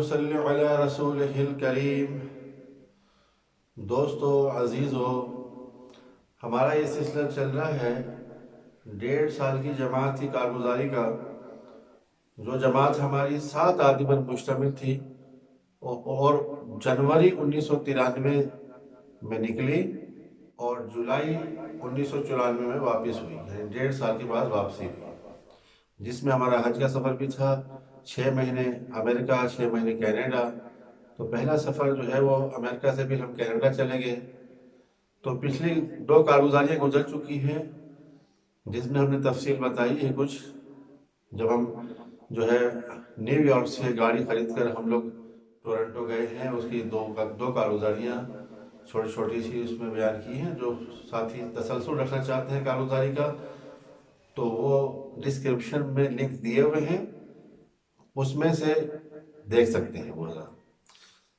صلی علی رسولہ الکریم۔ دوستو عزیزو، ہمارا یہ سلسلہ چل رہا ہے 1.5 سال کی جماعت کی کارگزاری کا، جو جماعت ہماری 7 آدمی پر مشتمل تھی اور جنوری 1993 میں نکلی اور جولائی 1994 میں واپس ہوئی، یعنی 1.5 سال کے بعد واپسی ہوئی، جس میں ہمارا حج کا سفر بھی تھا، 6 مہینے امریکہ، 6 مہینے کینیڈا۔ تو پہلا سفر جو ہے وہ امریکہ سے بھی ہم کینیڈا چلے گئے۔ تو پچھلی 2 کارگزاریاں گزر چکی ہیں، جس میں ہم نے تفصیل بتائی ہے کچھ۔ جب ہم جو ہے نیو یارک سے گاڑی خرید کر ہم لوگ ٹورنٹو گئے ہیں، اس کی 2 کارگزاریاں چھوٹی چھوٹی سی اس میں بیان کی ہیں۔ جو ساتھی تسلسل رکھنا چاہتے ہیں کارگزاری کا، تو وہ ڈسکرپشن میں لنک دیے ہوئے ہیں، اس میں سے دیکھ سکتے ہیں وہ۔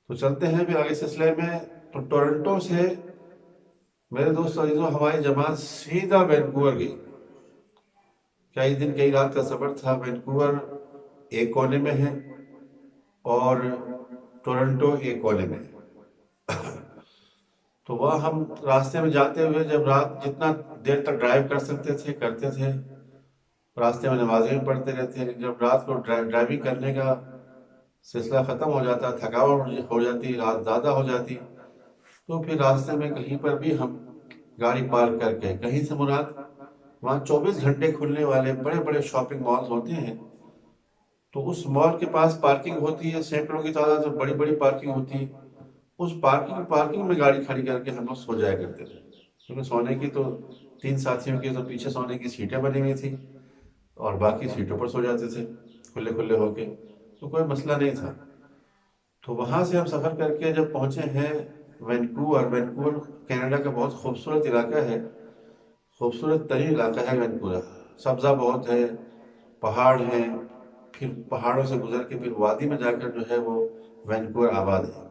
تو چلتے ہیں پھر آگے سلسلے میں۔ تو ٹورنٹو سے میرے دوست عزیزو ہماری جماعت سیدھا وینکوور گئی۔ کئی دن کئی رات کا سفر تھا۔ وینکوور ایک کونے میں ہے اور ٹورنٹو ایک کونے میں ہے۔ تو وہاں ہم راستے میں جاتے ہوئے جب رات جتنا دیر تک ڈرائیو کر سکتے تھے کرتے تھے، راستے میں نمازیں بھی پڑھتے رہتے ہیں۔ جب رات کو ڈرائیونگ کرنے کا سلسلہ ختم ہو جاتا، تھکاوٹ ہو جاتی، رات زیادہ ہو جاتی، تو پھر راستے میں کہیں پر بھی ہم گاڑی پارک کر کے، کہیں سے مراد وہاں 24 گھنٹے کھلنے والے بڑے بڑے شاپنگ مالز ہوتے ہیں، تو اس مال کے پاس پارکنگ ہوتی ہے، سینکڑوں کی تعداد میں بڑی بڑی پارکنگ ہوتی ہے۔ اس پارکنگ میں گاڑی کھڑی کر کے ہم لوگ سو جایا کرتے تھے، کیونکہ سونے کی تو 3 ساتھیوں کی تو پیچھے سونے کی سیٹیں بنی ہوئی تھی اور باقی سیٹوں پر سو جاتے تھے کھلے کھلے ہو کے، تو کوئی مسئلہ نہیں تھا۔ تو وہاں سے ہم سفر کر کے جب پہنچے ہیں وینکوور کینیڈا کا بہت خوبصورت علاقہ ہے، خوبصورت ترین علاقہ ہے وینکوور۔ سبزہ بہت ہے، پہاڑ ہیں، پھر پہاڑوں سے گزر کے پھر وادی میں جا کر جو ہے وہ وینکوور آباد ہے۔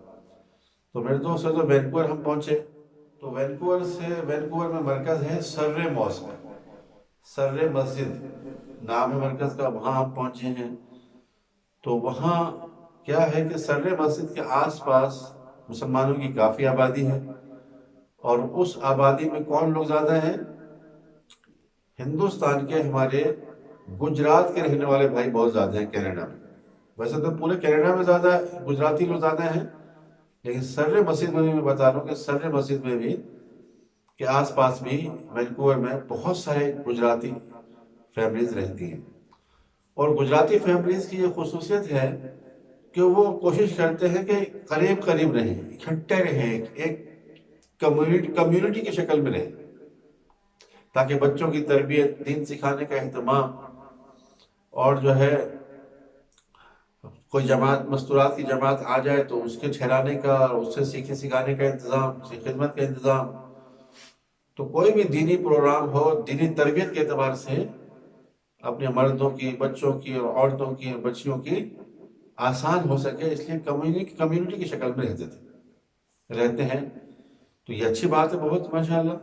تو میرے دوست جو وینکوور ہم پہنچے، تو وینکوور میں مرکز ہے سررے ماسک، سررے مسجد نام ہے مرکز کا، وہاں ہم پہنچے ہیں۔ تو وہاں کیا ہے کہ سررے مسجد کے آس پاس مسلمانوں کی کافی آبادی ہے، اور اس آبادی میں کون لوگ زیادہ ہیں؟ ہندوستان کے ہمارے گجرات کے رہنے والے بھائی بہت زیادہ ہیں کینیڈا میں۔ ویسے تو پورے کینیڈا میں زیادہ گجراتی لوگ زیادہ ہیں، لیکن سررے مسجد میں بھی میں بتا رہا ہوں کہ سررے مسجد میں بھی کے آس پاس بھی وینکوور میں بہت سارے گجراتی فیملیز رہتی ہیں۔ اور گجراتی فیملیز کی یہ خصوصیت ہے کہ وہ کوشش کرتے ہیں کہ قریب قریب رہیں، اکٹھے رہیں، ایک کمیونٹی کی شکل میں رہیں، تاکہ بچوں کی تربیت، دین سکھانے کا اہتمام، اور جو ہے کوئی جماعت مستورات کی جماعت آ جائے تو اس کے ٹھہرانے کا اور اس سے سیکھنے سکھانے کا انتظام، اس کی خدمت کا انتظام۔ تو کوئی بھی دینی پروگرام ہو، دینی تربیت کے اعتبار سے اپنے مردوں کی، بچوں کی اور عورتوں کی اور بچیوں کی آسان ہو سکے، اس لیے کمیونٹی کی شکل میں رہتے ہیں۔ تو یہ اچھی بات ہے بہت، ماشاءاللہ۔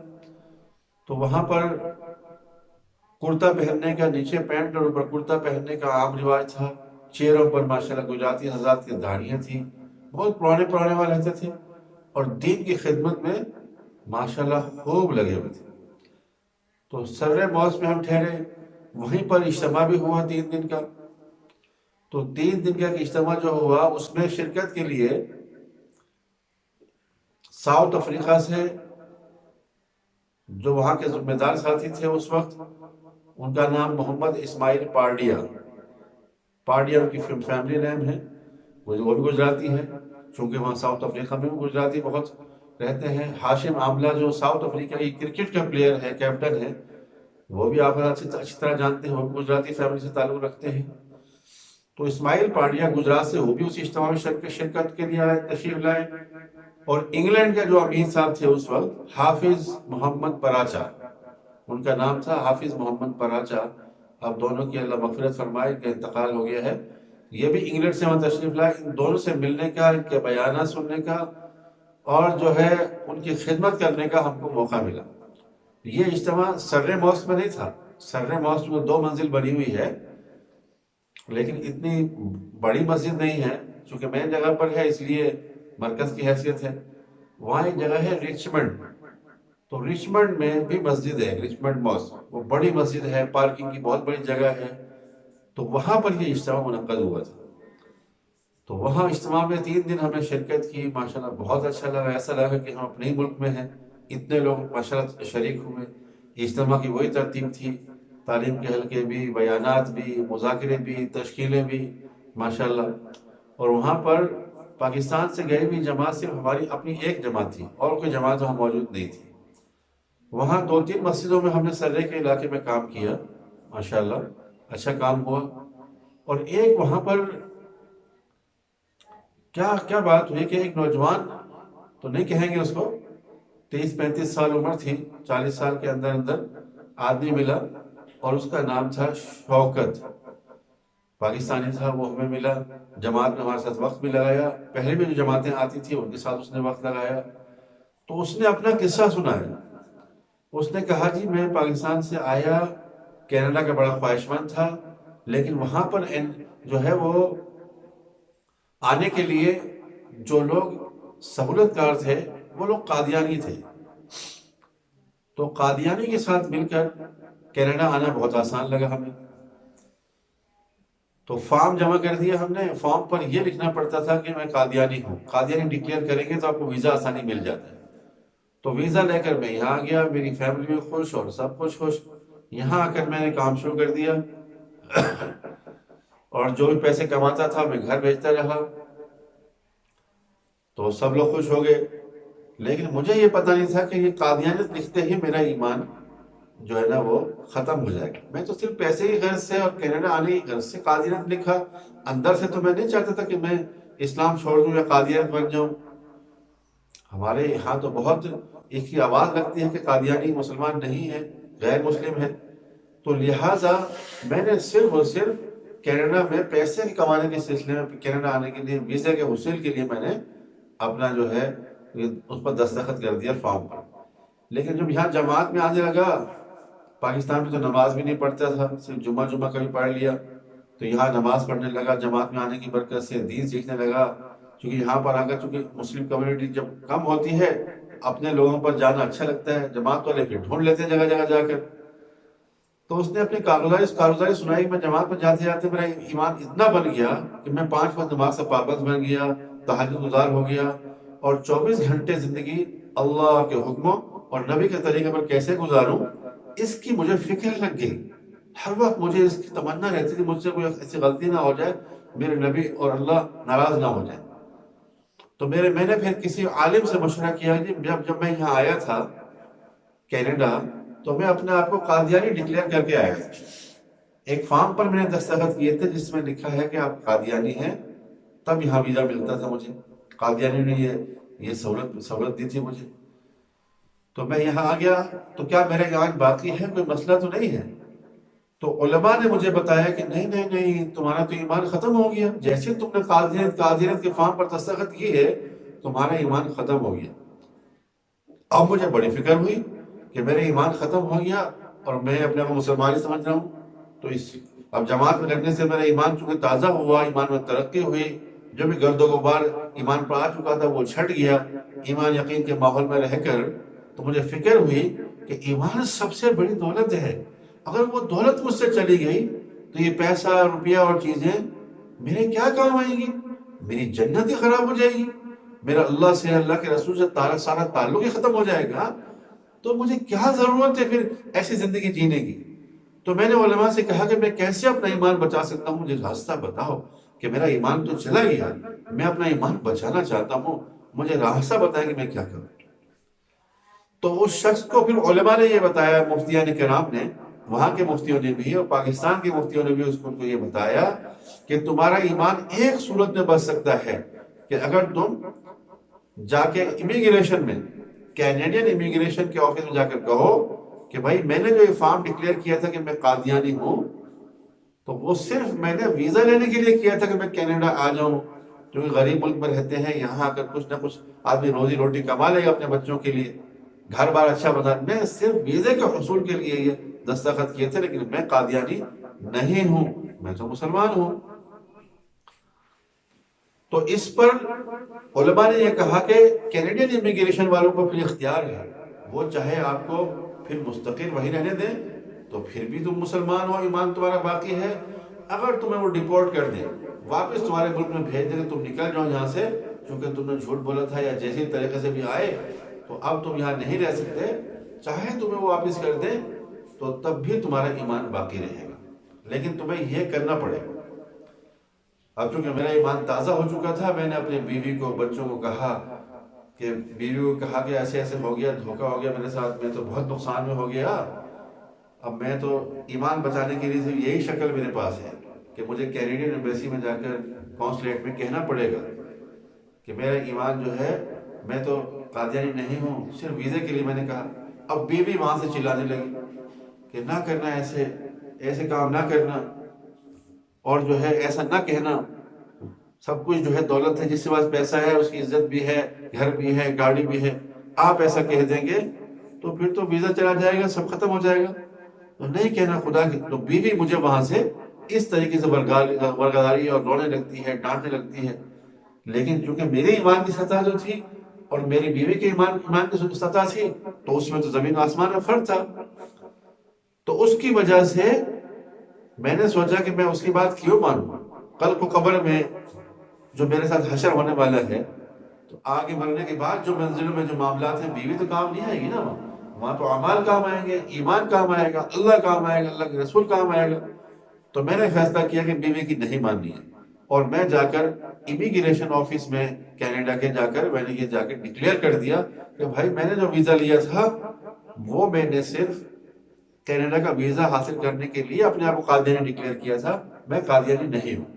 تو وہاں پر کرتا پہننے کا، نیچے پینٹ اور اوپر کرتا پہننے کا عام رواج تھا۔ چہروں پر ماشاءاللہ گجراتی حضرات کی داڑھیاں تھیں، بہت پرانے والے رہتے تھے، اور دین کی خدمت میں ماشاءاللہ خوب لگے ہوئے تھے۔ تو سررے ماسک میں ہم ٹھہرے، وہیں پر اجتماع بھی ہوا 3 دن کا۔ تو 3 دن کا اجتماع جو ہوا، اس میں شرکت کے لیے ساؤتھ افریقہ سے جو وہاں کے ذمہ دار ساتھی تھے اس وقت، ان کا نام محمد اسماعیل پارڈیا ان کی فیملی نیم ہے، وہ بھی گجراتی ہیں، چونکہ وہاں ساؤتھ افریقہ میں بھی گجراتی بہت رہتے ہیں۔ ہاشم آملہ جو ساؤتھ افریقہ کی کرکٹ کا پلیئر ہے، کیپٹن ہے، وہ بھی آپ اچھی طرح جانتے ہیں، وہ بھی گجراتی فیملی سے تعلق رکھتے ہیں۔ تو اسماعیل پارڈیا گجرات سے، وہ بھی اس اجتماع میں شرکت کے لیے آئے، تشریف لائے۔ اور انگلینڈ کے جو امیر صاحب تھے اس وقت، حافظ محمد پراچا، ان کا نام تھا حافظ محمد پراچا، اب دونوں کی اللہ مغفرت فرمائے کہ انتقال ہو گیا ہے، یہ بھی انگلینڈ سے وہاں تشریف لائے۔ ان دونوں سے ملنے کا، ان کے بیانات سننے کا اور جو ہے ان کی خدمت کرنے کا ہم کو موقع ملا۔ یہ اجتماع سررے ماسک میں نہیں تھا، سررے ماسک میں 2 منزل بنی ہوئی ہے، لیکن اتنی بڑی مسجد نہیں ہے، چونکہ مین جگہ پر ہے اس لیے مرکز کی حیثیت ہے. وہاں ایک جگہ ہے ریچمنڈ. تو ریچمنڈ میں بھی مسجد ہے، ریچمنڈ ماسک، وہ بڑی مسجد ہے، پارکنگ کی بہت بڑی جگہ ہے. تو وہاں پر یہ اجتماع منعقد ہوا تھا. تو وہاں اجتماع میں 3 دن ہم نے شرکت کی. ماشاءاللہ بہت اچھا لگا، ایسا لگا کہ ہم اپنے ہی ملک میں ہیں. اتنے لوگ ماشاءاللہ شریک ہوئے. اجتماع کی وہی ترتیب تھی، تعلیم کے حلقے بھی، بیانات بھی، مذاکرے بھی، تشکیلیں بھی ماشاءاللہ. اور وہاں پر پاکستان سے گئی ہوئی جماعت صرف ہماری اپنی ایک جماعت تھی، اور کوئی جماعت وہاں موجود نہیں تھی. وہاں 2-3 مسجدوں میں ہم نے سرے کے علاقے میں کام کیا. ماشاءاللہ اچھا کام ہوا. اور ایک وہاں پر کیا بات ہوئی کہ ایک نوجوان تو نہیں کہیں گے اس کو، 30-35 سال عمر تھی، 40 سال کے اندر اندر آدمی ملا، اور اس کا نام تھا شوکت. پاکستانی تھا، وہ ہمیں ملا. جماعت میں ہمارے ساتھ وقت بھی لگایا. پہلے بھی جو جماعتیں آتی تھی ان کے ساتھ اس نے وقت لگایا. تو اس نے اپنا قصہ سنایا. اس نے کہا جی میں پاکستان سے آیا، کینیڈا کا بڑا خواہش مند تھا، لیکن وہاں پر جو ہے وہ آنے کے لیے جو لوگ سہولت کار تھے وہ لوگ قادیانی تھے. تو قادیانی کے ساتھ مل کر کینیڈا آنا بہت آسان لگا ہمیں. تو فارم جمع کر دیا ہم نے. فارم پر یہ لکھنا پڑتا تھا کہ میں قادیانی ہوں. قادیانی ڈکلیئر کریں گے تو آپ کو ویزا آسانی مل جاتا ہے. تو ویزا لے کر میں یہاں گیا، میری فیملی میں خوش اور سب کچھ خوش. یہاں آ کر میں نے کام شروع کر دیا، اور جو بھی پیسے کماتا تھا میں گھر بھیجتا رہا. تو سب لوگ خوش ہو گئے. لیکن مجھے یہ پتہ نہیں تھا کہ یہ قادیانیت لکھتے ہی میرا ایمان جو ہے نا وہ ختم ہو جائے گا. میں تو صرف پیسے کی غرض سے اور کینیڈا آنے کی غرض سے قادیانیت لکھا. اندر سے تو میں نہیں چاہتا تھا کہ میں اسلام چھوڑ دوں یا قادیانیت بن جاؤں. ہمارے یہاں تو بہت ایک ہی آواز لگتی ہے کہ قادیانی مسلمان نہیں ہے، غیر مسلم ہے. تو لہٰذا میں نے صرف اور صرف کینیڈا میں پیسے کمانے کے سلسلے میں، کینیڈا آنے کے لیے ویزے کے حصول کے لیے میں نے اپنا جو ہے اس پر دستخط کر دیا فارم پر. لیکن جب یہاں جماعت میں آنے لگا، پاکستان میں تو نماز بھی نہیں پڑھتا تھا، صرف جمعہ کبھی پڑھ لیا. تو یہاں نماز پڑھنے لگا، جماعت میں آنے کی برکت سے دین سیکھنے لگا. کیونکہ یہاں پر آ کر چونکہ مسلم کمیونٹی جب کم ہوتی ہے، اپنے لوگوں پر جانا اچھا لگتا ہے. جماعت والے پھر ڈھونڈ لیتے ہیں جگہ جگہ جا کر. تو اس نے اپنی کارگزاری سنائی. میں جماعت میں جاتے جاتے میرا ایمان اتنا بن گیا کہ میں 5 وقت نماز کا پابند بن گیا، تہجد گزار ہو گیا. اور 24 گھنٹے زندگی اللہ کے حکموں اور نبی کے طریقے پر کیسے گزاروں اس کی مجھے فکر لگ گئی. ہر وقت مجھے اس کی تمنا رہتی کہ مجھ سے کوئی ایسی غلطی نہ ہو جائے، میرے نبی اور اللہ ناراض نہ ہو جائے. تو میں نے پھر کسی عالم سے مشورہ کیا. جب میں یہاں آیا تھا کینیڈا، تو میں اپنے آپ کو قادیانی ڈکلیئر کر کے آیا تھا. ایک فارم پر میں نے دستخط کیے تھے جس میں لکھا ہے کہ آپ قادیانی ہیں. تب یہاں ویزا ملتا تھا مجھے. قادیانی نے یہ سہولت دی تھی مجھے. تو میں یہاں آ گیا. تو کیا میرے ایمان باقی ہے؟ کوئی مسئلہ تو نہیں ہے. تو علماء نے مجھے بتایا کہ نہیں تمہارا تو ایمان ختم ہو گیا. جیسے تم نے قادیانیت کے فارم پر دستخط کی ہے تمہارا ایمان ختم ہو گیا. اب مجھے بڑی فکر ہوئی کہ میرے ایمان ختم ہو گیا اور میں اپنے آپ کو مسلمان ہی سمجھ رہا ہوں. تو اب جماعت میں لگنے سے میرا ایمان چونکہ تازہ ہوا، ایمان میں ترقی ہوئی. جو بھی گرد و غبار ایمان پر آ چکا تھا وہ چھٹ گیا ایمان یقین کے ماحول میں رہ کر. تو مجھے فکر ہوئی کہ ایمان سب سے بڑی دولت ہے. اگر وہ دولت مجھ سے چلی گئی تو یہ پیسہ، روپیہ اور چیزیں میرے کیا کام آئیں گی؟ میری جنت ہی خراب ہو جائے گی. میرا اللہ سے، اللہ کے رسول سے سارا تعلق ہی ختم ہو جائے گا. تو مجھے کیا ضرورت ہے پھر ایسی زندگی جینے کی؟ تو میں نے علماء سے کہا کہ میں کیسے اپنا ایمان بچا سکتا ہوں؟ مجھے راستہ بتاؤ کہ میرا ایمان تو چلا گیا، میں اپنا ایمان بچانا چاہتا ہوں، مجھے راستہ بتائیں کہ میں کیا کروں. تو اس شخص کو پھر علماء نے یہ بتایا، مفتیان کرام نے، وہاں کے مفتیوں نے بھی اور پاکستان کے مفتیوں نے بھی اس کو یہ بتایا کہ تمہارا ایمان ایک صورت میں بچ سکتا ہے کہ اگر تم جا کے امیگریشن میں، کینیڈین امیگریشن کے آفس میں جا کر کہو کہ بھائی میں نے جو یہ فارم ڈکلیئر کیا تھا کہ میں قادیانی ہوں، تو وہ صرف میں نے ویزا لینے کے لیے کیا تھا کہ میں کینیڈا آ جاؤں. کیونکہ غریب ملک میں رہتے ہیں، یہاں آ کر کچھ نہ کچھ آدمی روزی روٹی کما لے گا اپنے بچوں کے لیے، گھر بار اچھا بنا. میں صرف ویزے کے حصول کے لیے یہ دستخط کیے تھے، لیکن میں قادیانی نہیں ہوں، میں تو مسلمان ہوں. تو اس پر علماء نے یہ کہا کہ کینیڈین امیگریشن والوں کو پھر اختیار ہے، وہ چاہے آپ کو پھر مستقل وہیں رہنے دیں تو پھر بھی تم مسلمان ہو، ایمان تمہارا باقی ہے. اگر تمہیں وہ ڈیپورٹ کر دیں، واپس تمہارے ملک میں بھیج دیں کہ تم نکل جاؤ یہاں سے، چونکہ تم نے جھوٹ بولا تھا یا جیسے طریقے سے بھی آئے تو اب تم یہاں نہیں رہ سکتے، چاہے تمہیں وہ واپس کر دیں تو تب بھی تمہارا ایمان باقی رہے گا، لیکن تمہیں یہ کرنا پڑے گا. اب چونکہ میرا ایمان تازہ ہو چکا تھا، میں نے اپنی بیوی کو، بچوں کو کہا کہ ایسے ایسے ہو گیا، دھوکہ ہو گیا میرے ساتھ، میں تو بہت نقصان میں ہو گیا. اب میں تو ایمان بچانے کے لیے صرف یہی شکل میرے پاس ہے کہ مجھے کینیڈین ایمبیسی میں جا کر کونسلیٹ میں کہنا پڑے گا کہ میرا ایمان جو ہے، میں تو قادیانی نہیں ہوں، صرف ویزے کے لیے میں نے کہا. اب بیوی وہاں سے چلانے لگی کہ نہ کرنا، ایسے کام نہ کرنا، اور جو ہے ایسا نہ کہنا، سب کچھ جو ہے دولت ہے، جس کے پاس پیسہ ہے اس کی عزت بھی ہے، گھر بھی ہے، گاڑی بھی ہے، آپ ایسا کہہ دیں گے تو پھر تو ویزا چلا جائے گا، سب ختم ہو جائے گا. تو نہیں کہنا خدا کی. تو بیوی مجھے وہاں سے اس طریقے سے ورگزاری اور رونے لگتی ہے، ڈانٹنے لگتی ہے. لیکن چونکہ میرے ایمان کی سطح جو تھی اور میری بیوی کے ایمان کی سطح تھی تو اس میں تو زمین و آسمان میں فرق تھا. تو اس کی وجہ سے میں نے سوچا کہ میں اس کی بات کیوں مانوں. کل کو قبر میں جو میرے ساتھ حشر ہونے والا ہے تو آگے مرنے کے بعد جو منزلوں میں جو معاملات ہیں، بیوی تو کام نہیں آئے گی نا. وہاں تو اعمال کام آئیں گے، ایمان کام آئے گا، اللہ کام آئے گا، اللہ کے رسول کام آئے گا. تو میں نے فیصلہ کیا کہ بیوی کی نہیں ماننی ہے، اور میں جا کر امیگریشن آفس میں کینیڈا کے میں نے یہ جا کے ڈکلیئر کر دیا کہ بھائی میں نے جو ویزا لیا تھا وہ میں نے صرف کینیڈا کا ویزا حاصل کرنے کے لیے اپنے آپ کو قادیانی ڈکلیئر کیا تھا، میں قادیانی نہیں ہوں.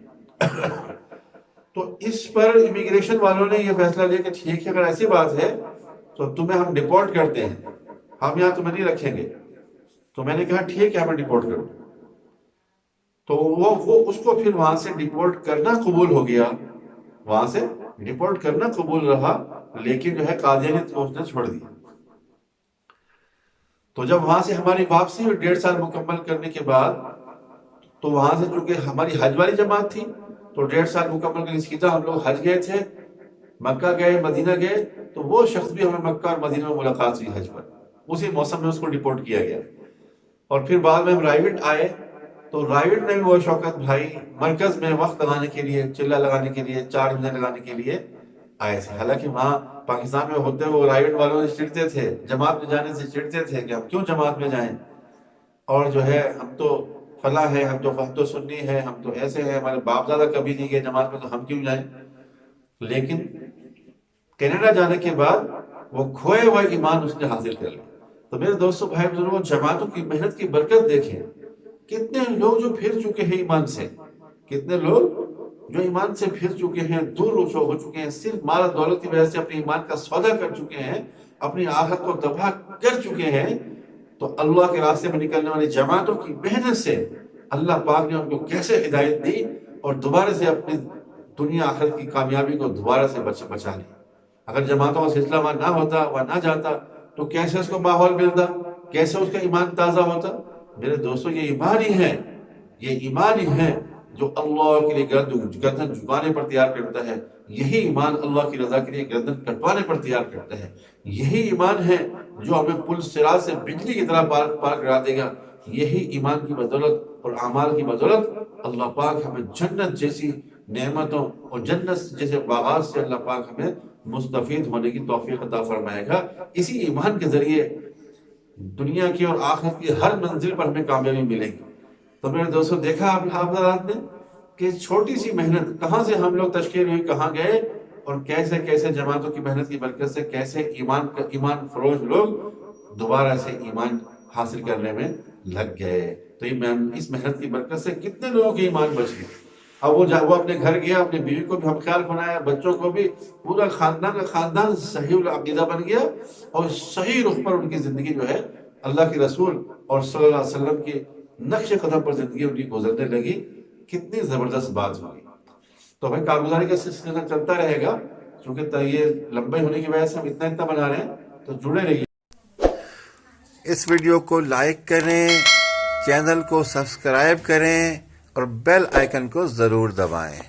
تو اس پر امیگریشن والوں نے یہ فیصلہ لیا کہ ٹھیک ہے، اگر ایسی بات ہے تو تمہیں ہم ڈیپورٹ کرتے ہیں، ہم یہاں تمہیں نہیں رکھیں گے. تو میں نے کہا ٹھیک ہے، ہمیں ڈیپورٹ کرو. تو وہ اس کو پھر وہاں سے ڈیپورٹ کرنا قبول ہو گیا، وہاں سے ڈیپورٹ کرنا قبول رہا، لیکن جو ہے قادیانیت کو اس نے چھوڑ دیا. تو جب وہاں سے ہماری واپسی ہوئی 1.5 سال مکمل کرنے کے بعد، تو وہاں سے چونکہ ہماری حج والی جماعت تھی تو 1.5 سال مکمل کرنے سیدھا ہم لوگ حج گئے تھے، مکہ گئے، مدینہ گئے. تو وہ شخص بھی ہمیں مکہ اور مدینہ میں ملاقات ہوئی حج پر، اسی موسم میں اس کو ڈیپورٹ کیا گیا. اور پھر بعد میں ہم رائیوڈ آئے تو رائیوڈ میں بھی وہ شوکت بھائی مرکز میں وقت لگانے کے لیے، چلہ لگانے کے لیے، 4 مہینے لگانے کے لیے آئے تھے. حالانکہ وہاں پاکستان میں ہوتے وہ رائیوڈ والوں سے چڑھتے تھے، جماعت میں جانے سے چڑھتے تھے کہ ہم کیوں جماعت میں جائیں، اور جو ہے ہم تو فلاں ہے، ہم تو سنی ہے، ہم تو ایسے ہیں، ہمارے باپ دادا کبھی نہیں گئے جماعت میں تو ہم کیوں جائیں. لیکن کینیڈا جانے کے بعد وہ کھوئے ہوئے ایمان اس نے حاصل کر لیا. تو میرے دوستوں، بھائی بزرگوں، جماعتوں کی محنت کی برکت دیکھیں. کتنے لوگ جو پھر چکے ہیں ایمان سے، کتنے لوگ جو ایمان سے پھر چکے ہیں، دور رجوع ہو چکے ہیں، صرف مال و دولت کی وجہ سے اپنے ایمان کا سودا کر چکے ہیں، اپنی آخرت کو تباہ کر چکے ہیں. تو اللہ کے راستے میں نکلنے والی جماعتوں کی محنت سے اللہ پاک نے ان کو کیسے ہدایت دی اور دوبارہ سے اپنی دنیا آخرت کی کامیابی کو دوبارہ سے بچا لی. اگر جماعتوں کا سلسلہ وہاں نہ ہوتا، وہاں نہ جاتا تو کیسے اس کو ماحول ملتا، کیسے اس کا ایمان تازہ ہوتا. میرے دوستوں، یہ ایمان ہی ہے، یہ ایمان ہی ہے جو اللہ کے لیے گردن جھکانے پر تیار کرتا ہے. یہی ایمان اللہ کی رضا کے لیے گردن کٹوانے پر تیار کرتا ہے. یہی ایمان ہے جو ہمیں پل صراط سے بجلی کی طرح پار کرا دے گا. یہی ایمان کی بدولت اور اعمال کی بدولت اللہ پاک ہمیں جنت جیسی نعمتوں اور جنت جیسے باغات سے اللہ پاک ہمیں مستفید ہونے کی توفیق عطا فرمائے گا. اسی ایمان کے ذریعے دنیا کی اور آخرت کی ہر منزل پر ہمیں کامیابی ملے گی. تو میرے دوستوں، دیکھا آپ حضرات نے کہ چھوٹی سی محنت کہاں سے ہم لوگ تشکیل ہوئی، کہاں گئے، اور کیسے کیسے جماعتوں کی محنت کی برکت سے کیسے ایمان فروش لوگ دوبارہ سے ایمان حاصل کرنے میں لگ گئے. تو اس محنت کی برکت سے کتنے لوگوں کے ایمان بچ گئے. اب وہ اپنے گھر گیا، اپنی بیوی کو بھی ہم خیال بنایا، بچوں کو بھی، پورا خاندان کا خاندان صحیح العقیدہ بن گیا، اور صحیح رخ پر ان کی زندگی جو ہے اللہ کے رسول اور صلی اللہ علیہ وسلم کی نقش قدم پر زندگی ان کی گزرنے لگی. کتنی زبردست بات ہوگی. تو بھائی کارگزاری کا سلسلہ چلتا رہے گا، چونکہ یہ لمبے ہونے کی وجہ سے ہم اتنا بنا رہے ہیں، تو جڑے رہیے. اس ویڈیو کو لائک کریں، چینل کو سبسکرائب کریں اور بیل آئیکن کو ضرور دبائیں.